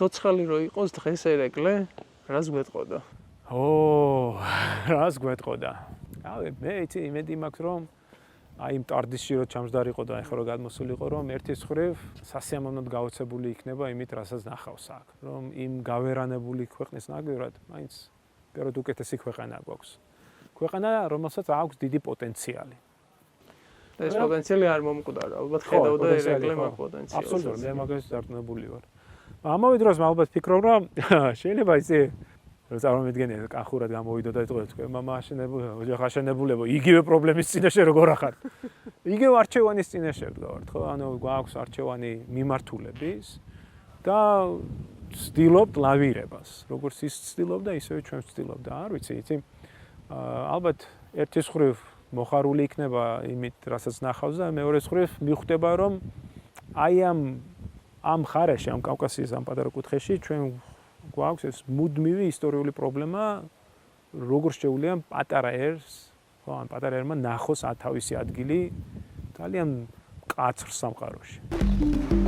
ცოცხალი რო იყოს დღეს ერეკლე, რას გვეტყოდა? რას გვეტყოდა? მე იცი იმედი მაქვს რომ აი იმ ტარდისში რო ჩამჯდარიყო და ეხლა რო გადმოსულიყო რომ ერთის ხრივ სასიამოვნოდ გაოცებული იქნება იმით, რასაც ნახავს აქ. რომ იმ გავერანებული ქვეყნის ნაგვირად მაინც პირად უკეთესი ქვეყანა გვაქვს. ქვეყანა, რომელსაც აქვს დიდი პოტენციალი. ეს პოტენციალი არ მომკვდარა, ალბათ ხედავდა ერეკლემ პოტენციალს. აბსოლუტურად, მე მაგას დარწმუნებული ვარ. ამავე დროს მე ალბათ ფიქრობ რომ შეიძლება იცი წარმოვიდგენია კახურად გამოვიდო და იტყოდა თქვენ მამა აშენებულებო იგივე პრობლემის წინაშე როგორ ახარ იგივე არჩევანის წინაშე ვდგავართ ხო ანუ გვაქვს არჩევანი მიმართულების და ვცდილობთ ლავირებას როგორც ის ვცდილობდა ისევე ჩვენ ვცდილობთ და არ ვიცი იცი ალბათ ერთის ხრივ მოხარული იქნება იმით რასაც ნახავს და მეორეს ხრივ მიხვდება რომ აი ამ ხარეში ამ კავკასიის ამ პატარა კუთხეში ჩვენ გვაქვს ეს მუდმივი ისტორიული პრობლემა როგორ შეუძლია პატარა ერს ხო ან პატარა ერმა ნახოს თავისი ადგილი ძალიან მკაცრ სამყაროში